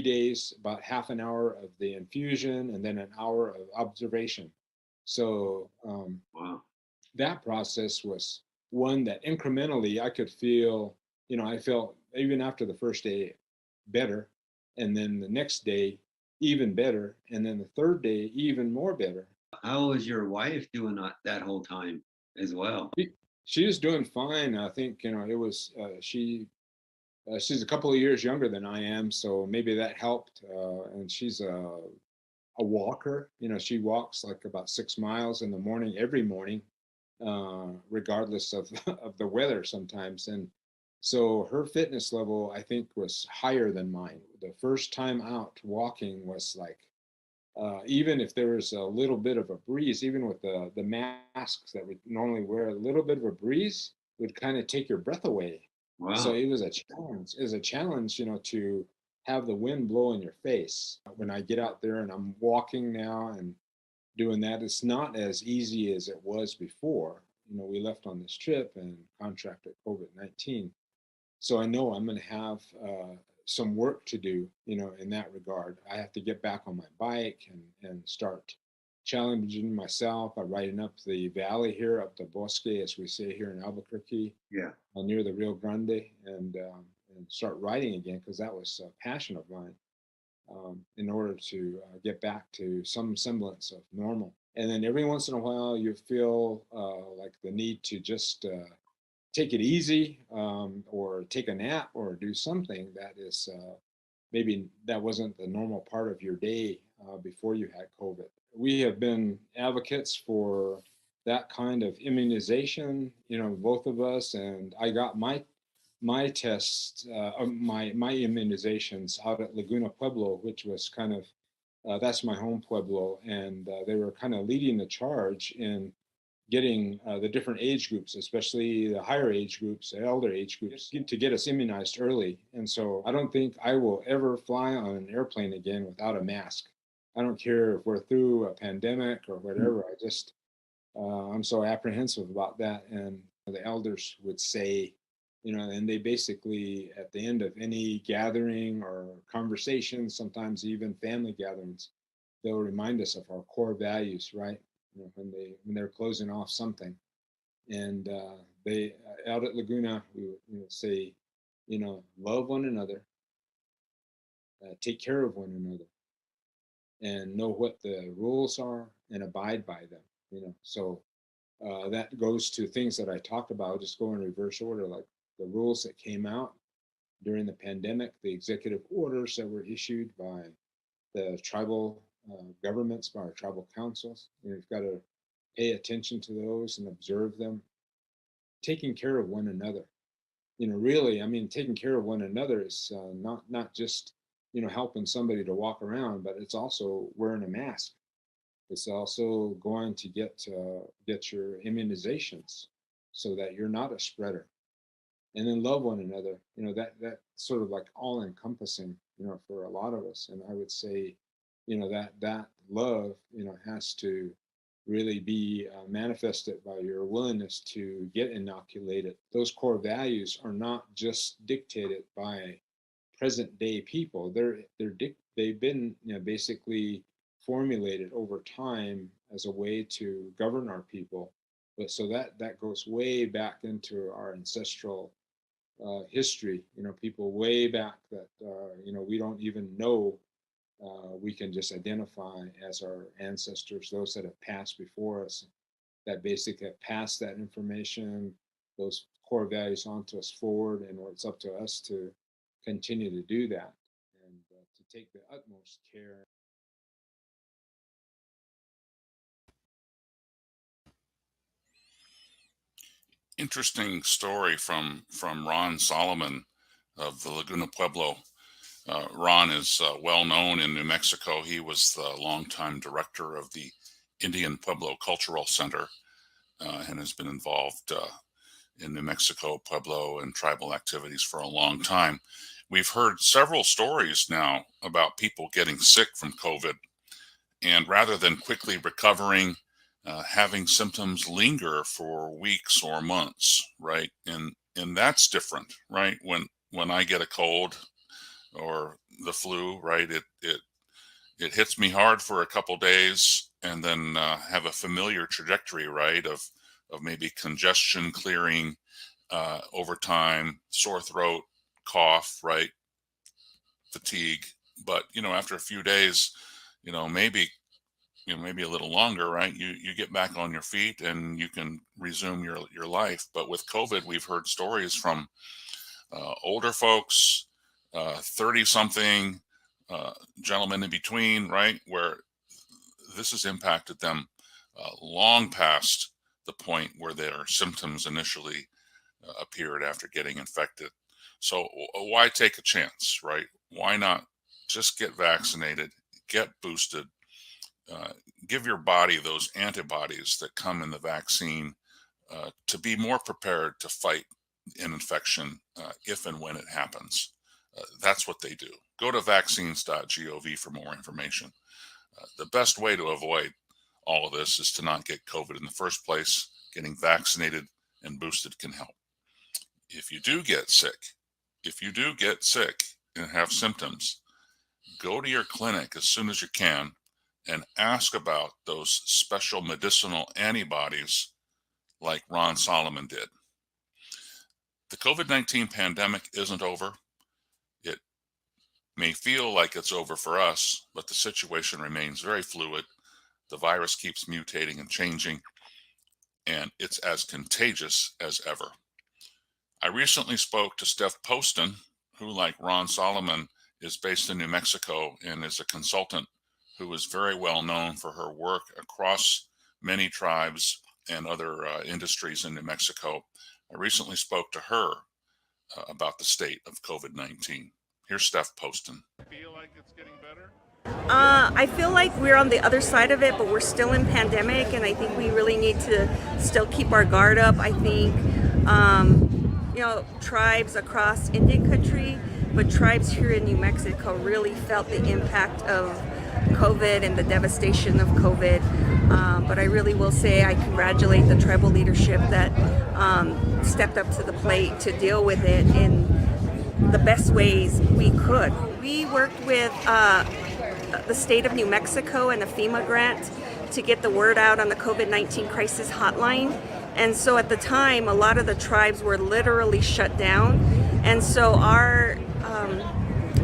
days, about half an hour of the infusion and then an hour of observation. So Wow. that process was one that incrementally I could feel, I felt even after the first day better. And then the next day, even better. And then the third day, even more better. How was your wife doing that whole time as well? She was doing fine. I think, it was, she's a couple of years younger than I am. So maybe that helped. And she's a walker. She walks like about 6 miles in the morning, every morning, regardless of, of the weather sometimes. And so her fitness level, I think, was higher than mine. The first time out walking was like, even if there was a little bit of a breeze, even with the masks that we normally wear, a little bit of a breeze would kind of take your breath away. Wow. So it was a challenge. It was a challenge, to have the wind blow in your face. When I get out there and I'm walking now and doing that, it's not as easy as it was before. We left on this trip and contracted COVID-19. So I know I'm going to have some work to do, in that regard. I have to get back on my bike and start challenging myself by riding up the valley here, up the Bosque, as we say here in Albuquerque, Yeah. near the Rio Grande, and start riding again, because that was a passion of mine. in order to get back to some semblance of normal. And then every once in a while, you feel like the need to just take it easy, or take a nap or do something that is maybe that wasn't the normal part of your day before you had COVID. We have been advocates for that kind of immunization, both of us, and I got my tests, my immunizations out at Laguna Pueblo, which was kind of that's my home pueblo, and they were kind of leading the charge in getting the different age groups, especially the higher age groups, the elder age groups, to get us immunized early. And so I don't think I will ever fly on an airplane again without a mask. I don't care if we're through a pandemic or whatever. I just, I'm so apprehensive about that. And the elders would say, and they basically, at the end of any gathering or conversation, sometimes even family gatherings, they'll remind us of our core values, right? When they're closing off something, and they out at Laguna, we would say, love one another, take care of one another, and know what the rules are and abide by them. So that goes to things that I talked about. I'll just go in reverse order, like the rules that came out during the pandemic, the executive orders that were issued by the tribal governments, by our tribal councils. You've got to pay attention to those and observe them. Taking care of one another. Really, I mean, taking care of one another is not just helping somebody to walk around, but it's also wearing a mask. It's also going to get your immunizations so that you're not a spreader. And then love one another. That sort of like all encompassing. For a lot of us, and I would say, that love, has to really be manifested by your willingness to get inoculated. Those core values are not just dictated by present day people. They've been basically formulated over time as a way to govern our people. But so that goes way back into our ancestral history. People way back that we don't even know. We can just identify as our ancestors, those that have passed before us, that basically have passed that information, those core values onto us forward, and it's up to us to continue to do that and to take the utmost care. Interesting story from Ron Solomon of the Laguna Pueblo. Ron is well known in New Mexico. He was the longtime director of the Indian Pueblo Cultural Center and has been involved in New Mexico, Pueblo, and tribal activities for a long time. We've heard several stories now about people getting sick from COVID, and rather than quickly recovering, having symptoms linger for weeks or months, right? And that's different, right? When I get a cold or the flu, right, it hits me hard for a couple days, and then have a familiar trajectory, right, of maybe congestion clearing over time, sore throat, cough, right, fatigue. But after a few days, maybe maybe a little longer, right? You get back on your feet and you can resume your life. But with COVID, we've heard stories from older folks, 30 something, gentlemen in between, right, where this has impacted them long past the point where their symptoms initially appeared after getting infected. So why take a chance, right? Why not just get vaccinated, get boosted, uh, give your body those antibodies that come in the vaccine to be more prepared to fight an infection if and when it happens. That's what they do. Go to vaccines.gov for more information. The best way to avoid all of this is to not get COVID in the first place. Getting vaccinated and boosted can help. If you do get sick, and have symptoms, go to your clinic as soon as you can and ask about those special medicinal antibodies like Ron Solomon did. The COVID-19 pandemic isn't over. It may feel like it's over for us, but the situation remains very fluid. The virus keeps mutating and changing, and it's as contagious as ever. I recently spoke to Steph Poston, who, like Ron Solomon, is based in New Mexico and is a consultant who is very well known for her work across many tribes and other industries in New Mexico. I recently spoke to her about the state of COVID-19. Here's Steph Poston. Feel like it's getting better? I feel like we're on the other side of it, but we're still in pandemic, and I think we really need to still keep our guard up. I think, tribes across Indian country, but tribes here in New Mexico really felt the impact of COVID and the devastation of COVID. But I really will say I congratulate the tribal leadership that stepped up to the plate to deal with it in the best ways we could. We worked with the state of New Mexico and a FEMA grant to get the word out on the COVID-19 crisis hotline. And so at the time, a lot of the tribes were literally shut down. And so our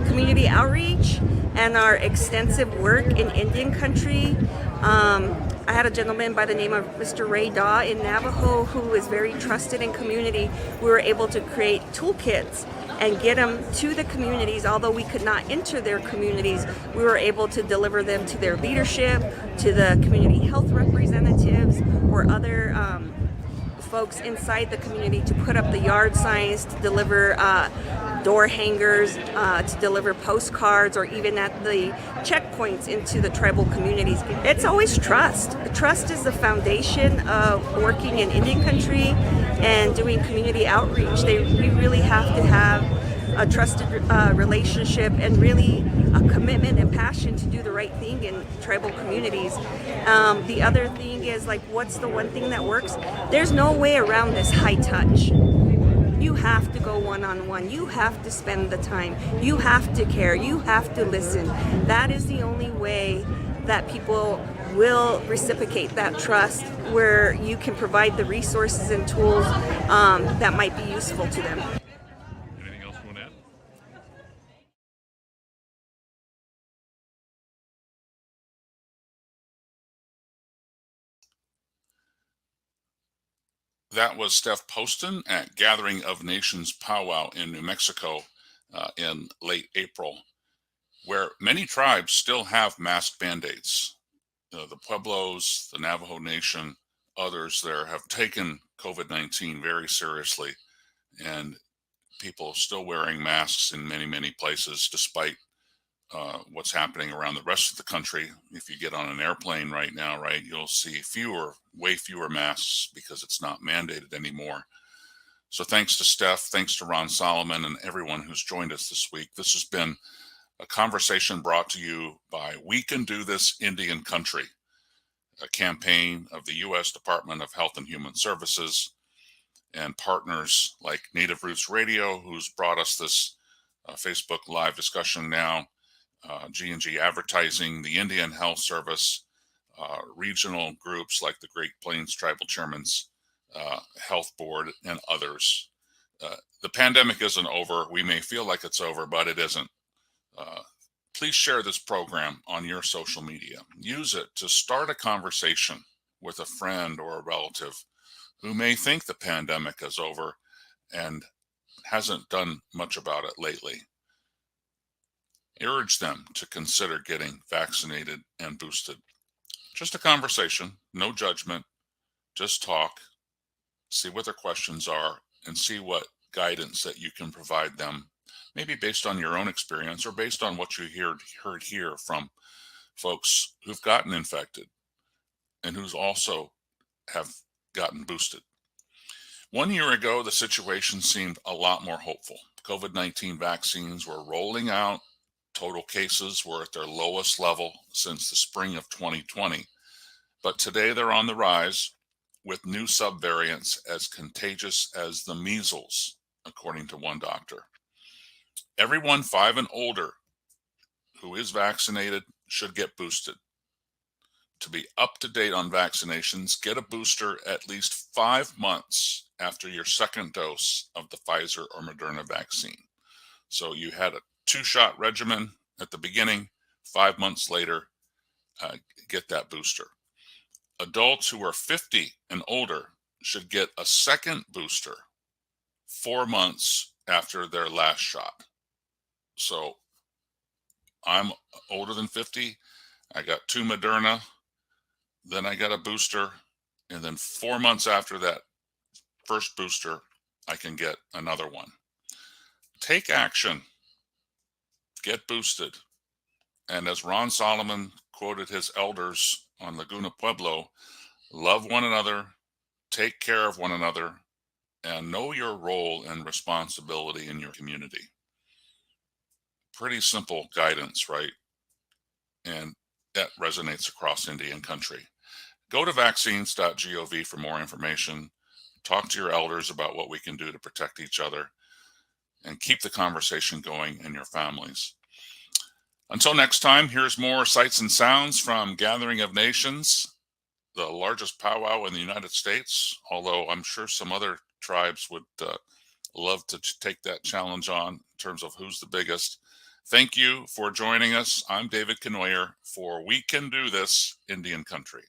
community outreach and our extensive work in Indian country, I had a gentleman by the name of Mr. Ray Daw in Navajo who is very trusted in community. We were able to create toolkits and get them to the communities. Although we could not enter their communities, we were able to deliver them to their leadership, to the community health representatives, or other folks inside the community to put up the yard signs, to deliver door hangers, to deliver postcards, or even at the checkpoints into the tribal communities. It's always trust. Trust is the foundation of working in Indian country and doing community outreach. We really have to have a trusted relationship and really a commitment and passion to do the right thing in tribal communities. The other thing is, like, what's the one thing that works? There's no way around this high touch. You have to go one-on-one. You have to spend the time. You have to care. You have to listen. That is the only way that people will reciprocate that trust, where you can provide the resources and tools that might be useful to them. Anything else you want to add? That was Steph Poston at Gathering of Nations Powwow in New Mexico in late April, where many tribes still have mask mandates. The Pueblos, the Navajo Nation, others there have taken COVID-19 very seriously, and people still wearing masks in many, many places, despite what's happening around the rest of the country. If you get on an airplane right now, right, you'll see way fewer masks because it's not mandated anymore. So thanks to Steph, thanks to Ron Solomon, and everyone who's joined us this week. This has been a conversation brought to you by We Can Do This Indian Country, a campaign of the U.S. Department of Health and Human Services and partners like Native Roots Radio, who's brought us this Facebook Live discussion now, G&G Advertising, the Indian Health Service, regional groups like the Great Plains Tribal Chairman's Health Board, and others. The pandemic isn't over. We may feel like it's over, but it isn't. Please share this program on your social media. Use it to start a conversation with a friend or a relative who may think the pandemic is over and hasn't done much about it lately. Urge them to consider getting vaccinated and boosted. Just a conversation, no judgment, just talk, see what their questions are, and see what guidance that you can provide them, maybe based on your own experience or based on what you heard here from folks who've gotten infected and who's also have gotten boosted. 1 year ago, the situation seemed a lot more hopeful. COVID-19 vaccines were rolling out. Total cases were at their lowest level since the spring of 2020. But today they're on the rise, with new subvariants as contagious as the measles, according to one doctor. Everyone 5 and older who is vaccinated should get boosted. To be up to date on vaccinations, get a booster at least 5 months after your second dose of the Pfizer or Moderna vaccine. So you had 2-shot regimen at the beginning, 5 months later, get that booster. Adults who are 50 and older should get a second booster 4 months after their last shot. So I'm older than 50. I got 2 Moderna, then I got a booster, and then 4 months after that first booster, I can get another one. Take action. Get boosted. And as Ron Solomon quoted his elders on Laguna Pueblo, love one another, take care of one another, and know your role and responsibility in your community. Pretty simple guidance, right? And that resonates across Indian country. Go to vaccines.gov for more information. Talk to your elders about what we can do to protect each other and keep the conversation going in your families. Until next time, here's more sights and sounds from Gathering of Nations, the largest powwow in the United States, although I'm sure some other tribes would love to take that challenge on in terms of who's the biggest. Thank you for joining us. I'm David Cournoyer for We Can Do This, Indian Country.